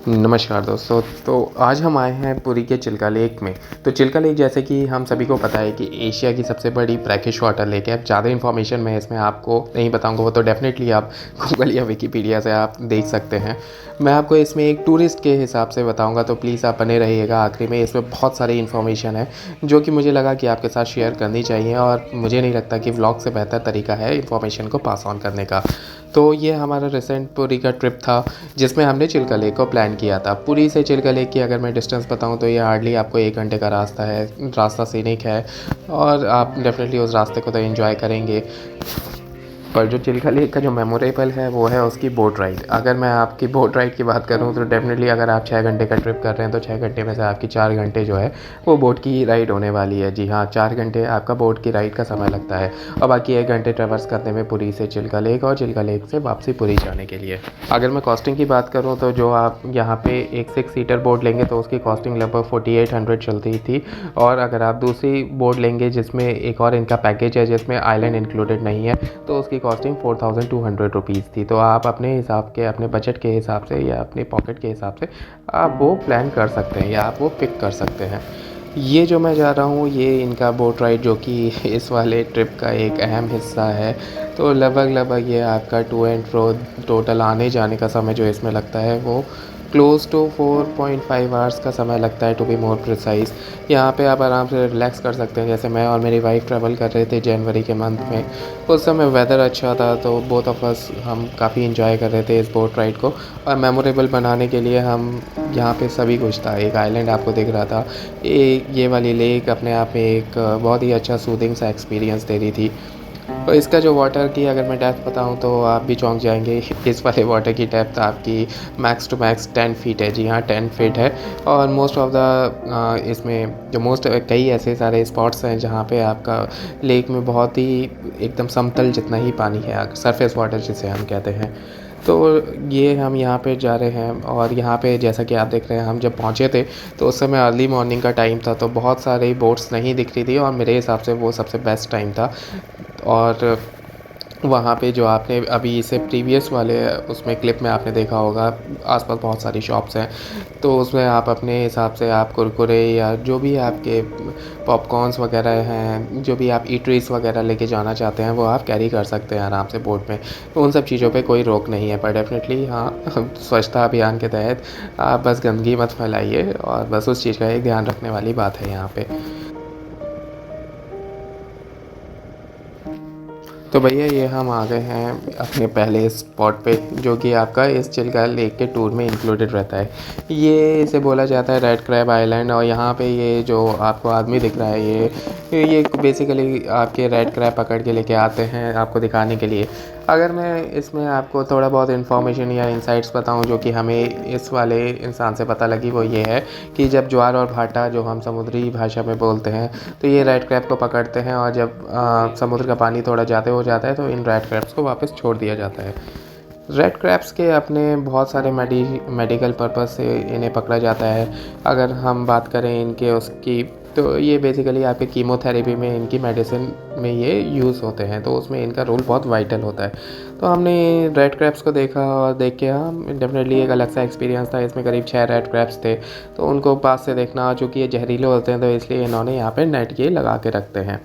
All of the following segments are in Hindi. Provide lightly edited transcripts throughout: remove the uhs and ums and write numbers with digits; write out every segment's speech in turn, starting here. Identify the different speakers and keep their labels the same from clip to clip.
Speaker 1: नमस्कार दोस्तों। तो आज हम आए हैं पुरी के चिल्का लेक में। तो चिल्का लेक जैसे कि हम सभी को पता है कि एशिया की सबसे बड़ी ब्रैकिश वाटर लेक है। ज़्यादा इन्फॉर्मेशन मैं इसमें आपको नहीं बताऊंगा, वो तो डेफिनेटली आप गूगल या विकिपीडिया से आप देख सकते हैं। मैं आपको इसमें एक टूरिस्ट के हिसाब से बताऊंगा, तो प्लीज़ आप बने रहिएगा आखिरी में। इसमें बहुत सारी इन्फॉर्मेशन है जो कि मुझे लगा कि आपके साथ शेयर करनी चाहिए, और मुझे नहीं लगता कि व्लॉग से बेहतर तरीका है इन्फॉर्मेशन को पास ऑन करने का। तो ये हमारा रिसेंट पुरी का ट्रिप था जिसमें हमने चिल्का लेक को प्लान किया था। पुरी से चिल्का लेक की अगर मैं डिस्टेंस बताऊं तो ये हार्डली आपको 1 घंटे का रास्ता है। रास्ता सीनिक है और आप डेफिनेटली उस रास्ते को तो एंजॉय करेंगे। पर जो चिल्का लेक का जो मेमोरेबल है वो है उसकी बोट राइड। अगर मैं आपकी बोट राइड की बात करूं तो डेफिनेटली अगर आप 6 घंटे का ट्रिप कर रहे हैं तो 6 घंटे में से आपकी 4 घंटे जो है वो बोट की राइड होने वाली है। जी हाँ, 4 घंटे आपका बोट की राइड का समय लगता है और बाकी 1 घंटे ट्रैवर्स करने में पुरी से चिल्का लेक और चिल्का लेक से वापसी पुरी जाने के लिए। अगर मैं कॉस्टिंग की बात करूँ तो जो आप यहाँ पे एक 6 सीटर बोट लेंगे तो उसकी कॉस्टिंग लगभग 4800 चलती थी। और अगर आप दूसरी बोट लेंगे जिसमें एक और इनका पैकेज है जिसमें आइलैंड इंक्लूडेड नहीं है तो उसकी कॉस्टिंग 4200 रुपीज़ थी। तो आप अपने हिसाब के, अपने बजट के हिसाब से या अपने पॉकेट के हिसाब से आप वो प्लान कर सकते हैं या आप वो पिक कर सकते हैं। ये जो मैं जा रहा हूँ ये इनका बोट राइड जो कि इस वाले ट्रिप का एक अहम हिस्सा है। तो लगभग ये आपका टू एंड फ्रो टोटल आने जाने का समय जो इसमें लगता है वो क्लोज टू 4.5 आवर्स का समय लगता है, टू बी मोर प्रिसाइज। यहाँ पे आप आराम से रिलैक्स कर सकते हैं। जैसे मैं और मेरी वाइफ ट्रैवल कर रहे थे जनवरी के मंथ में, उस समय वेदर अच्छा था तो बोथ ऑफ अस हम काफ़ी इंजॉय कर रहे थे इस बोट राइड को। और मेमोरेबल बनाने के लिए हम यहाँ पे सभी कुछ था। एक आइलैंड आपको दिख रहा था, ये वाली लेक अपने आप में एक बहुत ही अच्छा सूदिंग सा एक्सपीरियंस दे रही थी। तो इसका जो वाटर की अगर मैं डेप्थ बताऊँ तो आप भी चौंक जाएंगे। इस वाले वाटर की डेप्थ आपकी मैक्स टू मैक्स 10 फीट है। जी हाँ, 10 फीट है। और मोस्ट ऑफ द इसमें जो कई ऐसे सारे स्पॉट्स हैं जहाँ पे आपका लेक में बहुत ही एकदम समतल जितना ही पानी है, सरफेस वाटर जिसे हम कहते हैं। तो ये हम यहाँ पे जा रहे हैं और यहाँ पे जैसा कि आप देख रहे हैं, हम जब पहुँचे थे तो उस समय अर्ली मॉर्निंग का टाइम था तो बहुत सारी बोट्स नहीं दिख रही थी और मेरे हिसाब से वो सबसे बेस्ट टाइम था। और वहाँ पे जो आपने अभी इससे प्रीवियस वाले उसमें क्लिप में आपने देखा होगा आसपास बहुत सारी शॉप्स हैं। तो उसमें आप अपने हिसाब से आप कुरकुरे या जो भी आपके पॉपकॉर्न्स वगैरह हैं, जो भी आप ईटरीज वगैरह लेके जाना चाहते हैं वो आप कैरी कर सकते हैं आराम से बोट में। तो उन सब चीज़ों पे कोई रोक नहीं है। पर डेफिनेटली हाँ, स्वच्छता अभियान के तहत आप बस गंदगी मत फैलाइए और बस उस चीज़ का एक ध्यान रखने वाली बात है यहाँ पे। तो भैया ये हम आ गए हैं अपने पहले स्पॉट पे जो कि आपका इस चिल्का लेक के टूर में इंक्लूडेड रहता है। ये इसे बोला जाता है रेड क्रैब आइलैंड। और यहाँ पे ये जो आपको आदमी दिख रहा है ये बेसिकली आपके रेड क्रैब पकड़ के लेके आते हैं आपको दिखाने के लिए। अगर मैं इसमें आपको थोड़ा बहुत इन्फॉर्मेशन या इंसाइट्स बताऊं जो कि हमें इस वाले इंसान से पता लगी, वो ये है कि जब ज्वार और भाटा जो हम समुद्री भाषा में बोलते हैं तो ये रेड क्रैब को पकड़ते हैं और जब समुद्र का पानी थोड़ा ज़्यादा हो जाता है तो इन रेड क्रैब्स को वापस छोड़ दिया जाता है। रेड क्रैब्स के अपने बहुत सारे मेडिकल पर्पस से इन्हें पकड़ा जाता है। अगर हम बात करें इनके उसकी तो ये बेसिकली आपके कीमोथेरेपी में इनकी मेडिसिन में ये यूज़ होते हैं, तो उसमें इनका रोल बहुत वाइटल होता है। तो हमने रेड क्रैब्स को देखा और देख के हम डेफिनेटली एक अलग सा एक्सपीरियंस था। इसमें करीब 6 रेड क्रैब्स थे तो उनको पास से देखना, चूँकि ये जहरीले होते हैं तो इसलिए इन्होंने यहाँ पर नेट ये लगा के रखते हैं।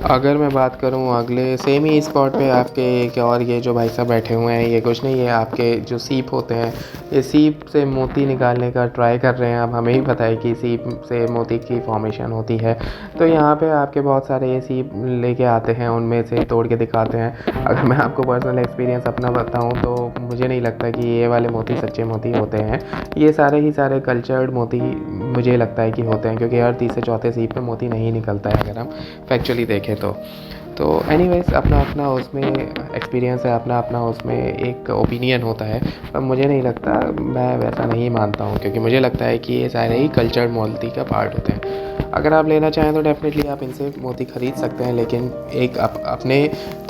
Speaker 1: अगर मैं बात करूं अगले सेम ही स्पॉट पे आपके एक और ये जो भाई साहब बैठे हुए हैं, ये कुछ नहीं, ये आपके जो सीप होते हैं, ये सीप से मोती निकालने का ट्राई कर रहे हैं। अब हमें ही पता है कि सीप से मोती की फॉर्मेशन होती है। तो यहाँ पे आपके बहुत सारे ये सीप लेके आते हैं, उनमें से तोड़ के दिखाते हैं। अगर मैं आपको पर्सनल एक्सपीरियंस अपना बताऊँ तो मुझे नहीं लगता कि ये वाले मोती सच्चे मोती होते हैं। ये सारे ही सारे कल्चर्ड मोती मुझे लगता है कि होते हैं, क्योंकि हर तीसरे चौथे सीप में मोती नहीं निकलता है अगर हम फैक्चुअली देखें तो एनीवेज अपना अपना उसमें एक्सपीरियंस है, अपना अपना उसमें एक ओपिनियन होता है। पर मुझे नहीं लगता, मैं वैसा नहीं मानता हूँ, क्योंकि मुझे लगता है कि ये सारे ही कल्चर्ड मोती का पार्ट होते हैं। अगर आप लेना चाहें तो डेफिनेटली आप इनसे मोती ख़रीद सकते हैं, लेकिन एक अपने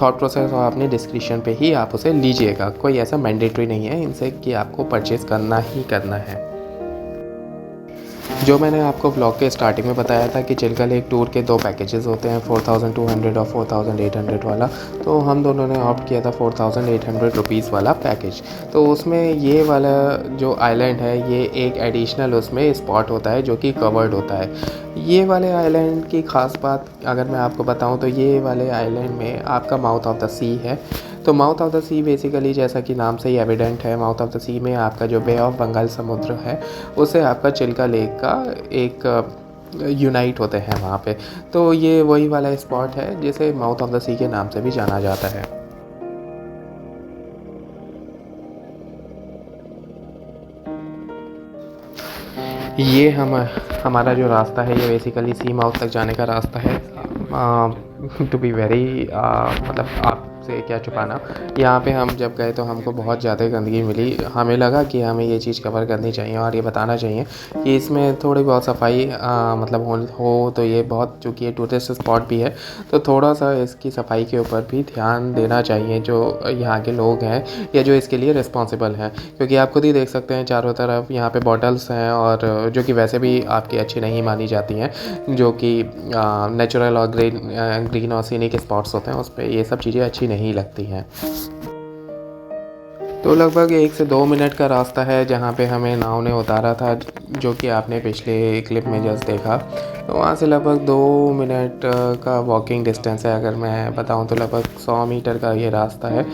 Speaker 1: थॉट प्रोसेस और अपने डिस्क्रिप्शन पे ही आप उसे लीजिएगा। कोई ऐसा मैंडेटरी नहीं है इनसे कि आपको परचेज़ करना ही करना है। जो मैंने आपको ब्लॉग के स्टार्टिंग में बताया था कि चिल्का लेक टूर के 2 पैकेजेस होते हैं, 4200 और 4800 वाला। तो हम दोनों ने ऑप्ट किया था 4800 रुपीज़ वाला पैकेज। तो उसमें ये वाला जो आइलैंड है, ये एक एडिशनल उसमें स्पॉट होता है जो कि कवर्ड होता है। ये वाले आइलैंड की ख़ास बात अगर मैं आपको बताऊं तो ये वाले आइलैंड में आपका माउथ ऑफ द सी है। तो mouth of the sea basically जैसा कि नाम से ही एविडेंट है, माउथ ऑफ द सी में आपका जो बे ऑफ बंगाल समुद्र है उससे आपका चिल्का लेक का एक यूनाइट होते हैं वहाँ पे। तो ये वही वाला स्पॉट है जिसे माउथ ऑफ द सी के नाम से भी जाना जाता है। ये हमारा जो रास्ता है ये बेसिकली सी माउथ तक जाने का रास्ता है। टू बी वेरी मतलब आपसे क्या छुपाना, यहाँ पे हम जब गए तो हमको बहुत ज़्यादा गंदगी मिली। हमें लगा कि हमें ये चीज़ कवर करनी चाहिए और ये बताना चाहिए कि इसमें थोड़ी बहुत सफाई मतलब हो तो ये बहुत, चूँकि ये टूरिस्ट स्पॉट भी है तो थोड़ा सा इसकी सफाई के ऊपर भी ध्यान देना चाहिए जो यहाँ के लोग हैं या जो इसके लिए रिस्पॉन्सिबल हैं। क्योंकि आप खुद ही देख सकते हैं चारों तरफ यहाँ पे बॉटल्स हैं, और जो कि वैसे भी आपकी अच्छी नहीं मानी जाती हैं, जो कि नेचुरल और ग्रीन और सीनिक स्पॉट्स होते हैं, उस पर ये सब चीज़ें अच्छी नहीं लगती हैं। तो लगभग 1 से 2 मिनट का रास्ता है जहाँ पे हमें नाव ने उतारा था, जो कि आपने पिछले क्लिप में जस्ट देखा। तो वहाँ से लगभग 2 मिनट का वॉकिंग डिस्टेंस है। अगर मैं बताऊँ तो लगभग 100 मीटर का ये रास्ता है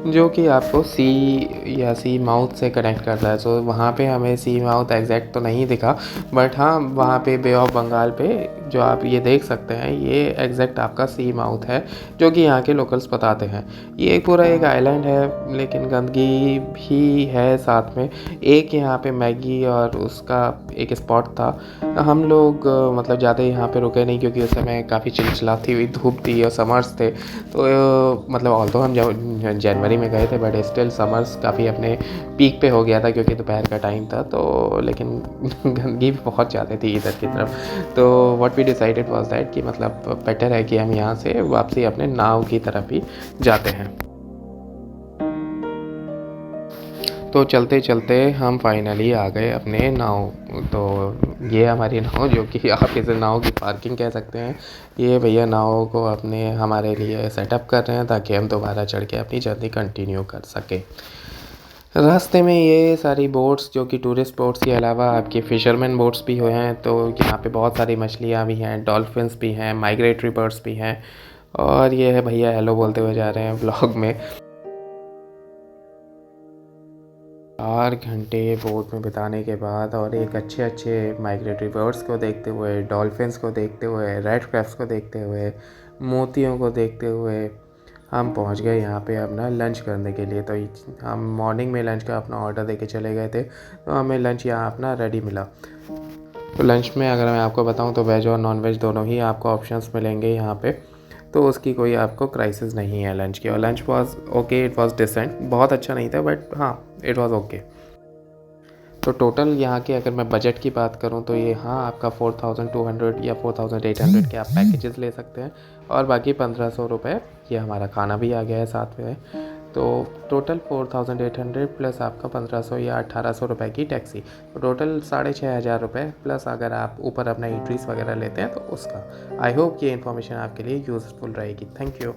Speaker 1: जो कि आपको सी माउथ से कनेक्ट करता है। सो वहाँ पे हमें सी माउथ एग्जैक्ट तो नहीं दिखा, बट हाँ वहाँ पे बे ऑफ बंगाल पे जो आप ये देख सकते हैं ये एग्जैक्ट आपका सी माउथ है, जो कि यहाँ के लोकल्स बताते हैं। ये पूरा एक आइलैंड है, लेकिन गंदगी भी है साथ में। एक यहाँ पे मैगी और उसका एक स्पॉट था। हम लोग मतलब ज़्यादा यहाँ पे रुके नहीं, क्योंकि उस समय काफ़ी चिलचिलाती हुई धूप थी और समर्स थे। तो मतलब ऑल्दो हम जनवरी में गए थे, बट स्टिल समर्स काफ़ी अपने पीक पे हो गया था क्योंकि दोपहर का टाइम था। तो लेकिन गंदगी भी बहुत ज़्यादा थी इधर की तरफ। तो what we decided was that कि मतलब बेटर है कि हम यहाँ से वापसी अपने नाव की तरफ ही जाते हैं। तो चलते चलते हम फाइनली आ गए अपने नाव। तो ये हमारी नाव, जो कि आप इसे नाव की पार्किंग कह सकते हैं। ये भैया नाव को अपने हमारे लिए सेटअप कर रहे हैं ताकि हम दोबारा चढ़ के अपनी जर्नी कंटिन्यू कर सकें। रास्ते में ये सारी बोट्स, जो कि टूरिस्ट बोट्स के अलावा आपके फ़िशरमैन बोट्स भी हुए हैं। तो यहाँ पे बहुत सारी मछलियाँ भी हैं, डॉल्फिन्स भी हैं, माइग्रेटरी बर्ड्स भी हैं। और ये है भैया हेलो बोलते हुए जा रहे हैं व्लॉग में। 4 घंटे बोट में बिताने के बाद और एक अच्छे अच्छे माइग्रेटरी बर्ड्स को देखते हुए, डॉल्फिन्स को देखते हुए, रेड क्रैब्स को देखते हुए, मोतियों को देखते हुए हम पहुंच गए यहाँ पे अपना लंच करने के लिए। तो हम मॉर्निंग में लंच का अपना ऑर्डर देके चले गए थे, तो हमें लंच यहाँ अपना रेडी मिला। तो लंच में अगर मैं आपको बताऊँ तो वेज और नॉन वेज दोनों ही आपको ऑप्शंस मिलेंगे यहाँ पे। तो उसकी कोई आपको क्राइसिस नहीं है लंच की। और lunch was okay, it was decent, बहुत अच्छा नहीं था बट हाँ इट वाज ओके। तो टोटल यहाँ के अगर मैं बजट की बात करूँ तो ये हाँ आपका 4200 या 4800 के आप पैकेजेस ले सकते हैं, और बाकी 1500 रुपये ये हमारा खाना भी आ गया है साथ में। तो टोटल 4800 प्लस आपका 1500 या 1800 रुपये की टैक्सी, तो टोटल 6500 रुपये प्लस अगर आप ऊपर अपना ईटरीज वगैरह लेते हैं तो उसका। आई होप ये इन्फॉर्मेशन आपके लिए यूज़फुल रहेगी। Thank you.